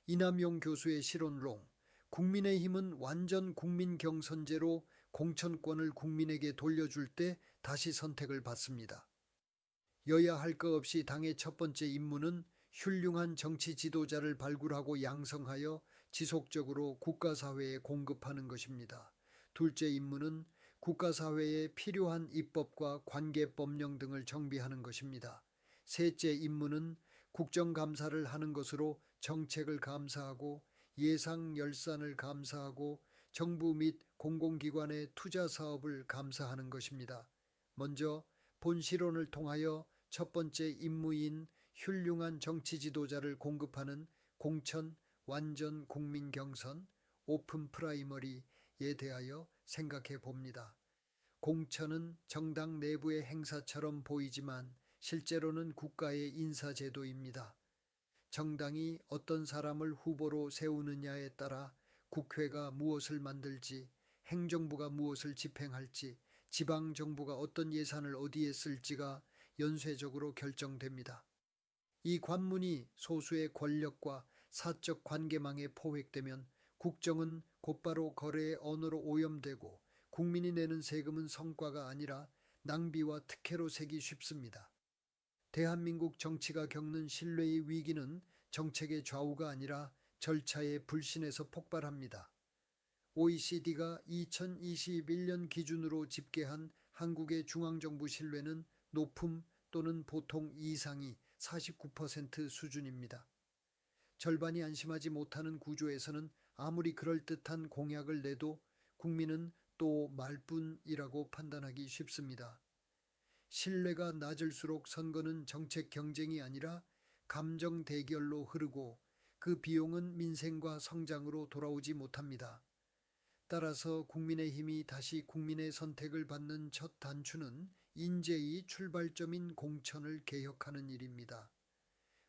이남용 교수의 실언론, 국민의힘은 완전 국민 경선제로 공천권을 국민에게 돌려줄 때 다시 선택을 받습니다. 여야 할 것 없이 당의 첫 번째 임무는 훌륭한 정치 지도자를 발굴하고 양성하여 지속적으로 국가사회에 공급하는 것입니다. 둘째 임무는 국가사회에 필요한 입법과 관계법령 등을 정비하는 것입니다. 셋째 임무는 국정감사를 하는 것으로 정책을 감사하고 예상 열산을 감사하고 정부 및 공공기관의 투자 사업을 감사하는 것입니다. 먼저 본 실론을 통하여 첫 번째 임무인 훌륭한 정치 지도자를 공급하는 공천, 완전 국민 경선, 오픈 프라이머리에 대하여 생각해 봅니다. 공천은 정당 내부의 행사처럼 보이지만 실제로는 국가의 인사제도입니다. 정당이 어떤 사람을 후보로 세우느냐에 따라 국회가 무엇을 만들지, 행정부가 무엇을 집행할지, 지방정부가 어떤 예산을 어디에 쓸지가 연쇄적으로 결정됩니다. 이 관문이 소수의 권력과 사적 관계망에 포획되면 국정은 곧바로 거래의 언어로 오염되고 국민이 내는 세금은 성과가 아니라 낭비와 특혜로 새기 쉽습니다. 대한민국 정치가 겪는 신뢰의 위기는 정책의 좌우가 아니라 절차의 불신에서 폭발합니다. OECD가 2021년 기준으로 집계한 한국의 중앙정부 신뢰는 높음 또는 보통 이상이 49% 수준입니다. 절반이 안심하지 못하는 구조에서는 아무리 그럴듯한 공약을 내도 국민은 또 말뿐이라고 판단하기 쉽습니다. 신뢰가 낮을수록 선거는 정책 경쟁이 아니라 감정 대결로 흐르고 그 비용은 민생과 성장으로 돌아오지 못합니다. 따라서 국민의힘이 다시 국민의 선택을 받는 첫 단추는 인재의 출발점인 공천을 개혁하는 일입니다.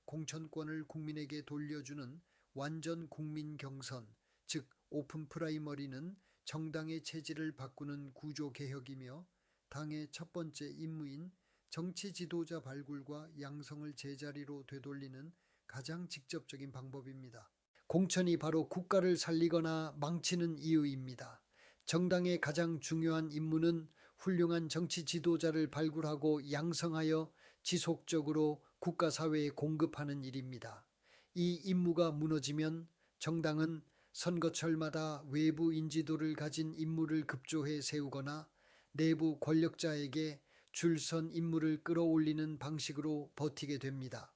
공천권을 국민에게 돌려주는 완전 국민 경선, 즉 오픈 프라이머리는 정당의 체질을 바꾸는 구조 개혁이며 당의 첫 번째 임무인 정치 지도자 발굴과 양성을 제자리로 되돌리는 가장 직접적인 방법입니다. 공천이 바로 국가를 살리거나 망치는 이유입니다. 정당의 가장 중요한 임무는 훌륭한 정치 지도자를 발굴하고 양성하여 지속적으로 국가사회에 공급하는 일입니다. 이 임무가 무너지면 정당은 선거철마다 외부 인지도를 가진 인물을 급조해 세우거나 내부 권력자에게 줄선 인물을 끌어올리는 방식으로 버티게 됩니다.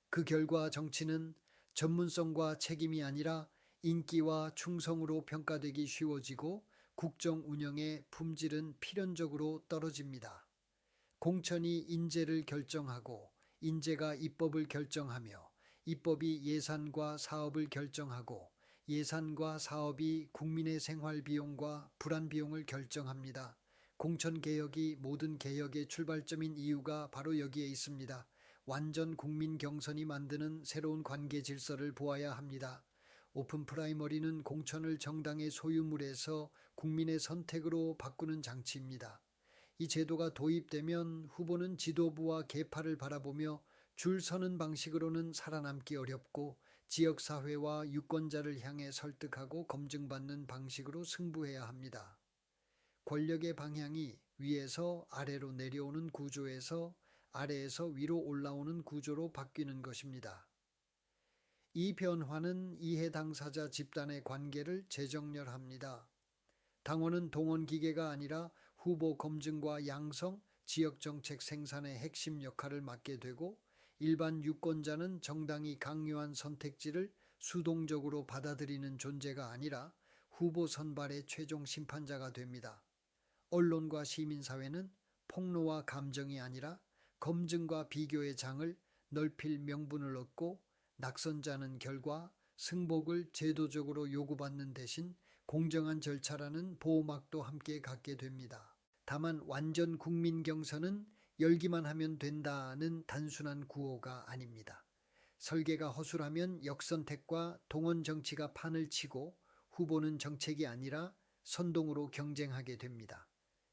그 결과 정치는 전문성과 책임이 아니라 인기와 충성으로 평가되기 쉬워지고 국정 운영의 품질은 필연적으로 떨어집니다. 공천이 인재를 결정하고 인재가 입법을 결정하며 입법이 예산과 사업을 결정하고 예산과 사업이 국민의 생활 비용과 불안 비용을 결정합니다. 공천 개혁이 모든 개혁의 출발점인 이유가 바로 여기에 있습니다. 완전 국민 경선이 만드는 새로운 관계 질서를 보아야 합니다. 오픈 프라이머리는 공천을 정당의 소유물에서 국민의 선택으로 바꾸는 장치입니다. 이 제도가 도입되면 후보는 지도부와 계파를 바라보며 줄 서는 방식으로는 살아남기 어렵고 지역사회와 유권자를 향해 설득하고 검증받는 방식으로 승부해야 합니다. 권력의 방향이 위에서 아래로 내려오는 구조에서 아래에서 위로 올라오는 구조로 바뀌는 것입니다. 이 변화는 이해 당사자 집단의 관계를 재정렬합니다. 당원은 동원 기계가 아니라 후보 검증과 양성, 지역정책 생산의 핵심 역할을 맡게 되고 일반 유권자는 정당이 강요한 선택지를 수동적으로 받아들이는 존재가 아니라 후보 선발의 최종 심판자가 됩니다. 언론과 시민사회는 폭로와 감정이 아니라 검증과 비교의 장을 넓힐 명분을 얻고 낙선자는 결과 승복을 제도적으로 요구받는 대신 공정한 절차라는 보호막도 함께 갖게 됩니다. 다만 완전 국민 경선은 열기만 하면 된다는 단순한 구호가 아닙니다. 설계가 허술하면 역선택과 동원 정치가 판을 치고 후보는 정책이 아니라 선동으로 경쟁하게 됩니다.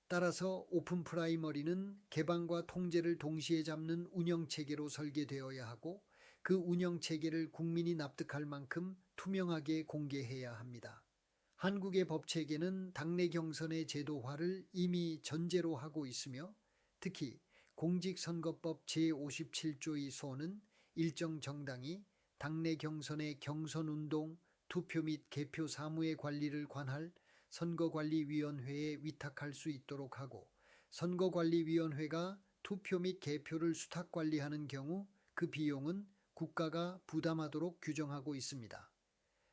따라서 오픈 프라이머리는 개방과 통제를 동시에 잡는 운영체계로 설계되어야 하고 그 운영 체계를 국민이 납득할 만큼 투명하게 공개해야 합니다. 한국의 법 체계는 당내 경선의 제도화를 이미 전제로 하고 있으며 특히 공직선거법 제57조의 소는 일정 정당이 당내 경선의 경선운동, 투표 및 개표 사무의 관리를 관할 선거관리위원회에 위탁할 수 있도록 하고 선거관리위원회가 투표 및 개표를 수탁관리하는 경우 그 비용은 국가가 부담하도록 규정하고 있습니다.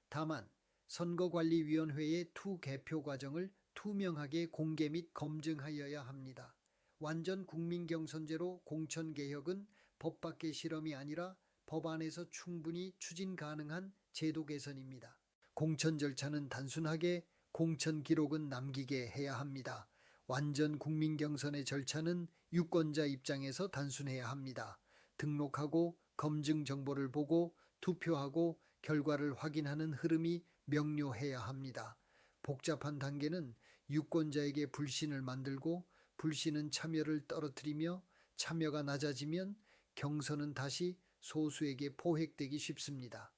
다만 선거관리위원회의 투개표 과정을 투명하게 공개 및 검증하여야 합니다. 완전 국민경선제로 공천개혁은 법 밖의 실험이 아니라 법 안에서 충분히 추진 가능한 제도 개선입니다. 공천 절차는 단순하게 공천 기록은 남기게 해야 합니다. 완전 국민경선의 절차는 유권자 입장에서 단순해야 합니다. 등록하고 검증 정보를 보고 투표하고 결과를 확인하는 흐름이 명료해야 합니다. 복잡한 단계는 유권자에게 불신을 만들고 불신은 참여를 떨어뜨리며 참여가 낮아지면 경선은 다시 소수에게 포획되기 쉽습니다.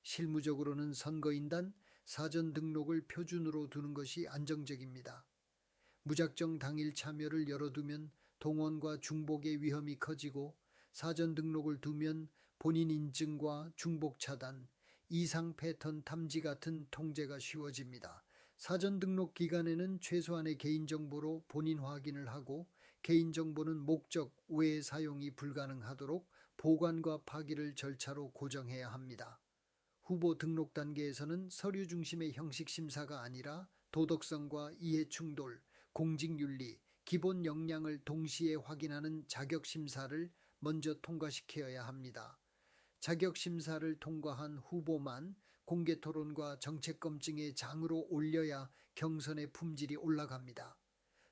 실무적으로는 선거인단 사전 등록을 표준으로 두는 것이 안정적입니다. 무작정 당일 참여를 열어두면 동원과 중복의 위험이 커지고 사전 등록을 두면 본인 인증과 중복 차단, 이상 패턴 탐지 같은 통제가 쉬워집니다. 사전 등록 기간에는 최소한의 개인정보로 본인 확인을 하고 개인정보는 목적 외 사용이 불가능하도록 보관과 파기를 절차로 고정해야 합니다. 후보 등록 단계에서는 서류 중심의 형식 심사가 아니라 도덕성과 이해충돌, 공직윤리, 기본 역량을 동시에 확인하는 자격심사를 먼저 통과시켜야 합니다. 자격심사를 통과한 후보만 공개토론과 정책검증의 장으로 올려야 경선의 품질이 올라갑니다.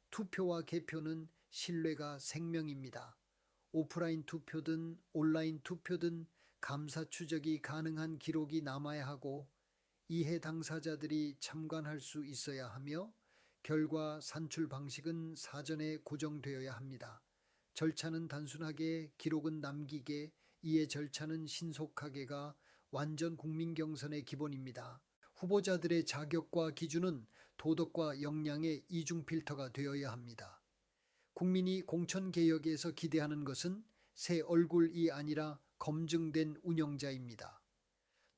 투표와 개표는 신뢰가 생명입니다. 오프라인 투표든 온라인 투표든 감사 추적이 가능한 기록이 남아야 하고 이해 당사자들이 참관할 수 있어야 하며 결과 산출 방식은 사전에 고정되어야 합니다. 절차는 단순하게 기록은 남기게 이해 절차는 신속하게가 완전 국민경선의 기본입니다. 후보자들의 자격과 기준은 도덕과 역량의 이중 필터가 되어야 합니다. 국민이 공천개혁에서 기대하는 것은 새 얼굴이 아니라 검증된 운영자입니다.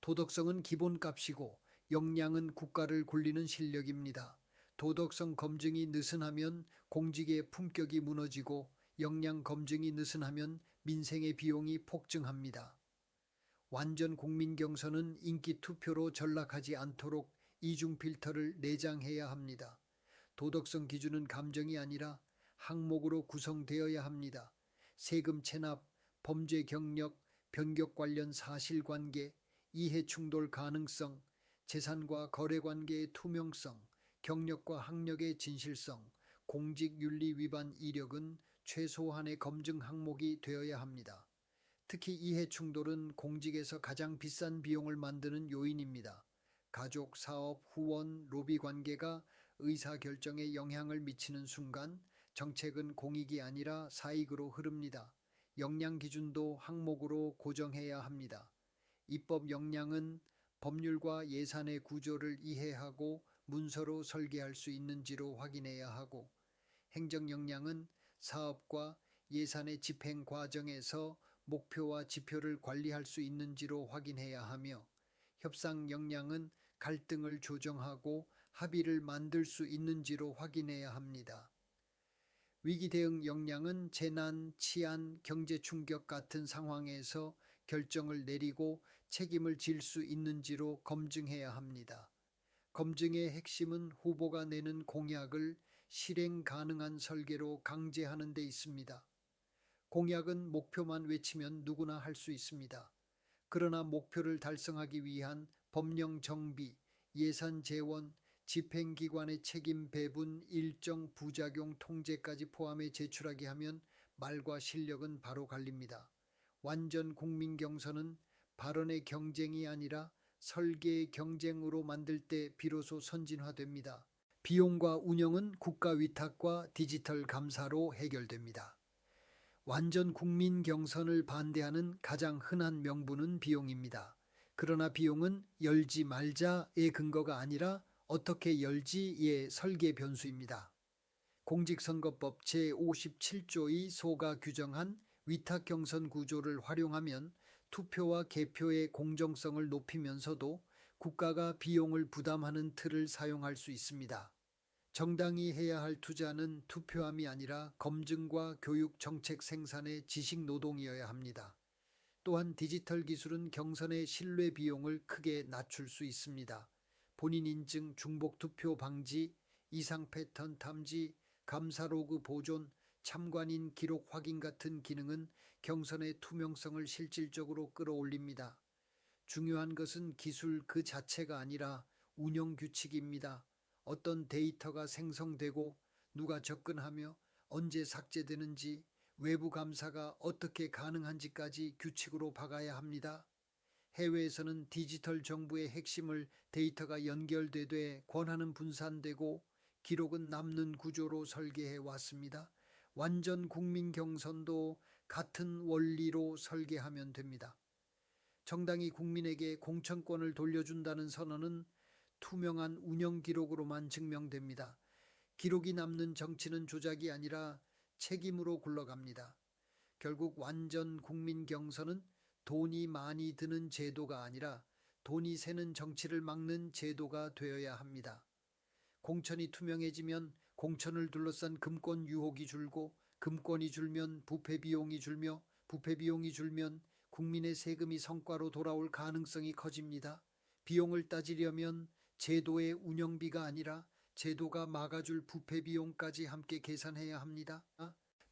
도덕성은 기본값이고 역량은 국가를 굴리는 실력입니다. 도덕성 검증이 느슨하면 공직의 품격이 무너지고 역량 검증이 느슨하면 민생의 비용이 폭증합니다. 완전 국민경선은 인기 투표로 전락하지 않도록 이중 필터를 내장해야 합니다. 도덕성 기준은 감정이 아니라 항목으로 구성되어야 합니다. 세금 체납, 범죄 경력, 변경 관련 사실관계, 이해충돌 가능성, 재산과 거래관계의 투명성, 경력과 학력의 진실성, 공직윤리 위반 이력은 최소한의 검증 항목이 되어야 합니다. 특히 이해충돌은 공직에서 가장 비싼 비용을 만드는 요인입니다. 가족, 사업, 후원, 로비 관계가 의사결정에 영향을 미치는 순간 정책은 공익이 아니라 사익으로 흐릅니다. 역량 기준도 항목으로 고정해야 합니다. 입법 역량은 법률과 예산의 구조를 이해하고 문서로 설계할 수 있는지로 확인해야 하고 행정 역량은 사업과 예산의 집행 과정에서 목표와 지표를 관리할 수 있는지로 확인해야 하며 협상 역량은 갈등을 조정하고 합의를 만들 수 있는지로 확인해야 합니다. 위기 대응 역량은 재난, 치안, 경제 충격 같은 상황에서 결정을 내리고 책임을 질 수 있는지로 검증해야 합니다. 검증의 핵심은 후보가 내는 공약을 실행 가능한 설계로 강제하는 데 있습니다. 공약은 목표만 외치면 누구나 할 수 있습니다. 그러나 목표를 달성하기 위한 법령 정비, 예산 재원, 집행기관의 책임 배분, 일정 부작용 통제까지 포함해 제출하게 하면 말과 실력은 바로 갈립니다. 완전 국민경선은 발언의 경쟁이 아니라 설계의 경쟁으로 만들 때 비로소 선진화됩니다. 비용과 운영은 국가 위탁과 디지털 감사로 해결됩니다. 완전 국민 경선을 반대하는 가장 흔한 명분은 비용입니다. 그러나 비용은 열지 말자의 근거가 아니라 어떻게 열지의 설계 변수입니다. 공직선거법 제57조의 소가 규정한 위탁 경선 구조를 활용하면 투표와 개표의 공정성을 높이면서도 국가가 비용을 부담하는 틀을 사용할 수 있습니다. 정당이 해야 할 투자는 투표함이 아니라 검증과 교육 정책 생산의 지식 노동이어야 합니다. 또한 디지털 기술은 경선의 신뢰 비용을 크게 낮출 수 있습니다. 본인 인증, 중복 투표 방지, 이상 패턴 탐지, 감사 로그 보존, 참관인 기록 확인 같은 기능은 경선의 투명성을 실질적으로 끌어올립니다. 중요한 것은 기술 그 자체가 아니라 운영 규칙입니다. 어떤 데이터가 생성되고 누가 접근하며 언제 삭제되는지, 외부 감사가 어떻게 가능한지까지 규칙으로 박아야 합니다. 해외에서는 디지털 정부의 핵심을 데이터가 연결되되 권한은 분산되고 기록은 남는 구조로 설계해 왔습니다. 완전 국민 경선도 같은 원리로 설계하면 됩니다. 정당이 국민에게 공천권을 돌려준다는 선언은 투명한 운영 기록으로만 증명됩니다. 기록이 남는 정치는 조작이 아니라 책임으로 굴러갑니다. 결국 완전 국민 경선은 돈이 많이 드는 제도가 아니라 돈이 새는 정치를 막는 제도가 되어야 합니다. 공천이 투명해지면 공천을 둘러싼 금권 유혹이 줄고 금권이 줄면 부패 비용이 줄며 부패 비용이 줄면 국민의 세금이 성과로 돌아올 가능성이 커집니다. 비용을 따지려면 제도의 운영비가 아니라 제도가 막아줄 부패 비용까지 함께 계산해야 합니다.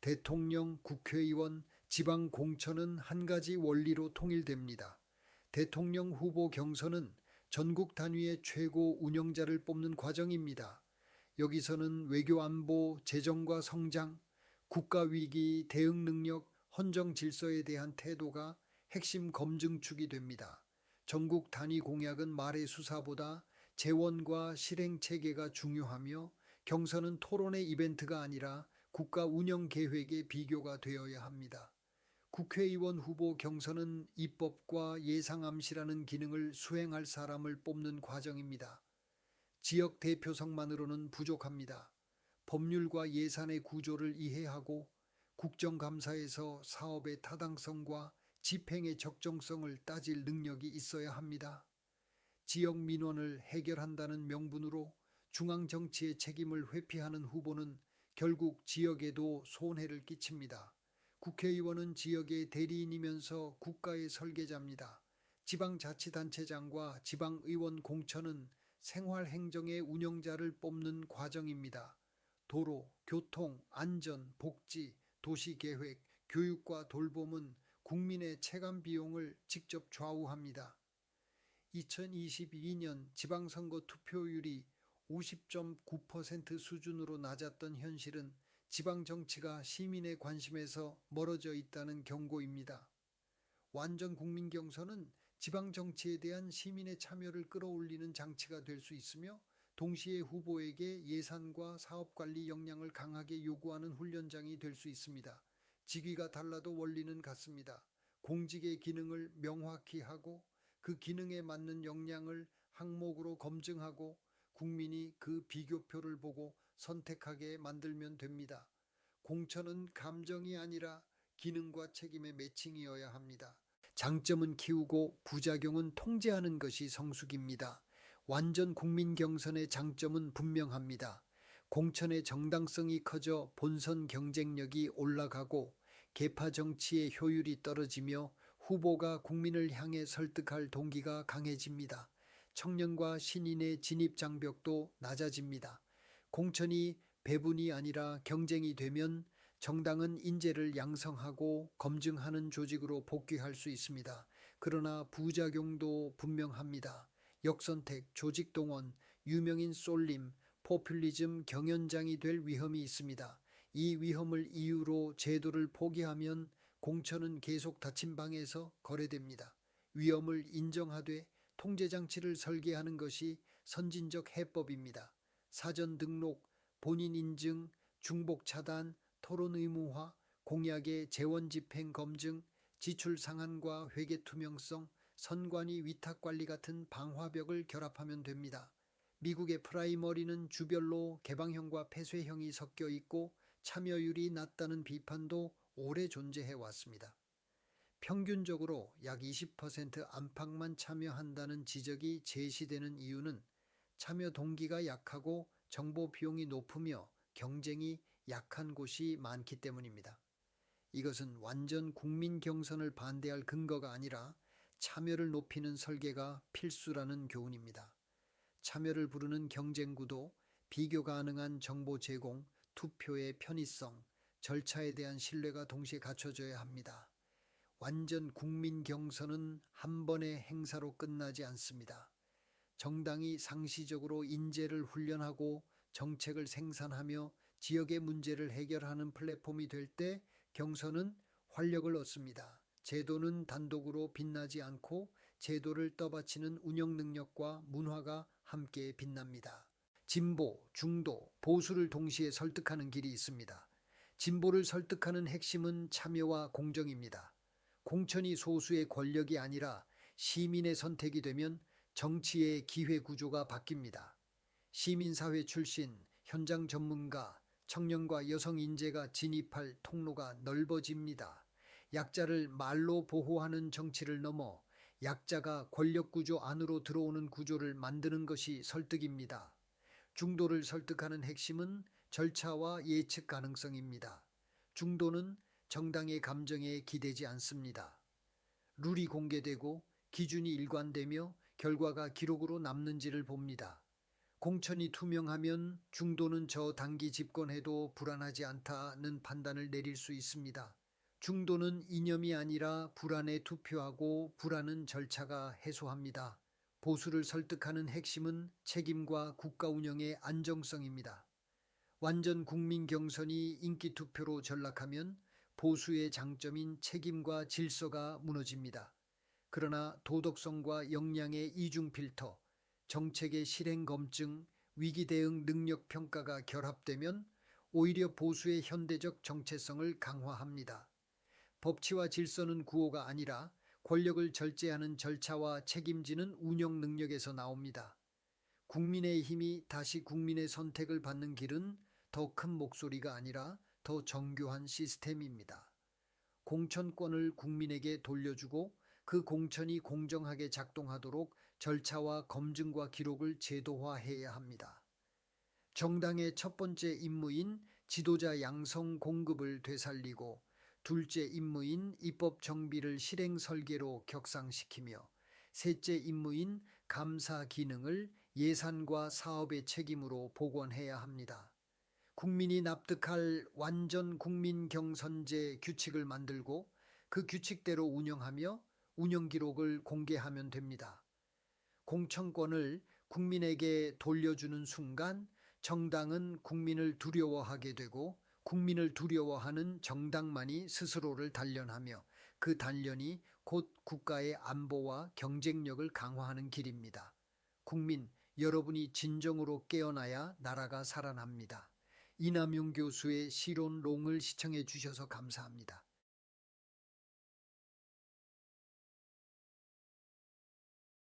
대통령, 국회의원, 지방 공천은 한 가지 원리로 통일됩니다. 대통령 후보 경선은 전국 단위의 최고 운영자를 뽑는 과정입니다. 여기서는 외교 안보, 재정과 성장, 국가 위기 대응 능력, 헌정 질서에 대한 태도가 핵심 검증축이 됩니다. 전국 단위 공약은 말의 수사보다 재원과 실행 체계가 중요하며 경선은 토론의 이벤트가 아니라 국가 운영 계획의 비교가 되어야 합니다. 국회의원 후보 경선은 입법과 예상암시라는 기능을 수행할 사람을 뽑는 과정입니다. 지역 대표성만으로는 부족합니다. 법률과 예산의 구조를 이해하고 국정감사에서 사업의 타당성과 집행의 적정성을 따질 능력이 있어야 합니다. 지역 민원을 해결한다는 명분으로 중앙정치의 책임을 회피하는 후보는 결국 지역에도 손해를 끼칩니다. 국회의원은 지역의 대리인이면서 국가의 설계자입니다. 지방자치단체장과 지방의원 공천은 생활행정의 운영자를 뽑는 과정입니다. 도로, 교통, 안전, 복지, 도시계획, 교육과 돌봄은 국민의 체감 비용을 직접 좌우합니다. 2022년 지방선거 투표율이 50.9% 수준으로 낮았던 현실은 지방정치가 시민의 관심에서 멀어져 있다는 경고입니다. 완전 국민경선은 지방정치에 대한 시민의 참여를 끌어올리는 장치가 될 수 있으며 동시에 후보에게 예산과 사업관리 역량을 강하게 요구하는 훈련장이 될 수 있습니다. 직위가 달라도 원리는 같습니다. 공직의 기능을 명확히 하고 그 기능에 맞는 역량을 항목으로 검증하고 국민이 그 비교표를 보고 선택하게 만들면 됩니다. 공천은 감정이 아니라 기능과 책임의 매칭이어야 합니다. 장점은 키우고 부작용은 통제하는 것이 성숙입니다. 완전 국민 경선의 장점은 분명합니다. 공천의 정당성이 커져 본선 경쟁력이 올라가고 계파 정치의 효율이 떨어지며 후보가 국민을 향해 설득할 동기가 강해집니다. 청년과 신인의 진입 장벽도 낮아집니다. 공천이 배분이 아니라 경쟁이 되면 정당은 인재를 양성하고 검증하는 조직으로 복귀할 수 있습니다. 그러나 부작용도 분명합니다. 역선택, 조직동원, 유명인 쏠림, 포퓰리즘 경연장이 될 위험이 있습니다. 이 위험을 이유로 제도를 포기하면 공천은 계속 닫힌 방에서 거래됩니다. 위험을 인정하되 통제장치를 설계하는 것이 선진적 해법입니다. 사전 등록, 본인 인증, 중복 차단, 토론 의무화, 공약의 재원 집행 검증, 지출 상한과 회계 투명성, 선관위 위탁 관리 같은 방화벽을 결합하면 됩니다. 미국의 프라이머리는 주별로 개방형과 폐쇄형이 섞여 있고 참여율이 낮다는 비판도 오래 존재해 왔습니다. 평균적으로 약 20% 안팎만 참여한다는 지적이 제시되는 이유는 참여 동기가 약하고 정보 비용이 높으며 경쟁이 약한 곳이 많기 때문입니다. 이것은 완전 국민 경선을 반대할 근거가 아니라 참여를 높이는 설계가 필수라는 교훈입니다. 참여를 부르는 경쟁 구도, 비교 가능한 정보 제공, 투표의 편의성, 절차에 대한 신뢰가 동시에 갖춰져야 합니다. 완전 국민 경선은 한 번의 행사로 끝나지 않습니다. 정당이 상시적으로 인재를 훈련하고 정책을 생산하며 지역의 문제를 해결하는 플랫폼이 될 때 경선은 활력을 얻습니다. 제도는 단독으로 빛나지 않고 제도를 떠받치는 운영 능력과 문화가 함께 빛납니다. 진보, 중도, 보수를 동시에 설득하는 길이 있습니다. 진보를 설득하는 핵심은 참여와 공정입니다. 공천이 소수의 권력이 아니라 시민의 선택이 되면 정치의 기회 구조가 바뀝니다. 시민사회 출신, 현장 전문가, 청년과 여성 인재가 진입할 통로가 넓어집니다. 약자를 말로 보호하는 정치를 넘어 약자가 권력 구조 안으로 들어오는 구조를 만드는 것이 설득입니다. 중도를 설득하는 핵심은 절차와 예측 가능성입니다. 중도는 정당의 감정에 기대지 않습니다. 룰이 공개되고 기준이 일관되며 결과가 기록으로 남는지를 봅니다. 공천이 투명하면 중도는 저 단기 집권해도 불안하지 않다는 판단을 내릴 수 있습니다. 중도는 이념이 아니라 불안에 투표하고 불안은 절차가 해소합니다. 보수를 설득하는 핵심은 책임과 국가 운영의 안정성입니다. 완전 국민 경선이 인기 투표로 전락하면 보수의 장점인 책임과 질서가 무너집니다. 그러나 도덕성과 역량의 이중 필터, 정책의 실행 검증, 위기 대응 능력 평가가 결합되면 오히려 보수의 현대적 정체성을 강화합니다. 법치와 질서는 구호가 아니라 권력을 절제하는 절차와 책임지는 운영 능력에서 나옵니다. 국민의 힘이 다시 국민의 선택을 받는 길은 더 큰 목소리가 아니라 더 정교한 시스템입니다. 공천권을 국민에게 돌려주고 그 공천이 공정하게 작동하도록 절차와 검증과 기록을 제도화해야 합니다. 정당의 첫 번째 임무인 지도자 양성 공급을 되살리고 둘째 임무인 입법 정비를 실행 설계로 격상시키며 셋째 임무인 감사 기능을 예산과 사업의 책임으로 복원해야 합니다. 국민이 납득할 완전 국민 경선제 규칙을 만들고 그 규칙대로 운영하며 운영 기록을 공개하면 됩니다. 공천권을 국민에게 돌려주는 순간 정당은 국민을 두려워하게 되고 국민을 두려워하는 정당만이 스스로를 단련하며 그 단련이 곧 국가의 안보와 경쟁력을 강화하는 길입니다. 국민, 여러분이 진정으로 깨어나야 나라가 살아납니다. 이남용 교수의 시론롱을 시청해 주셔서 감사합니다.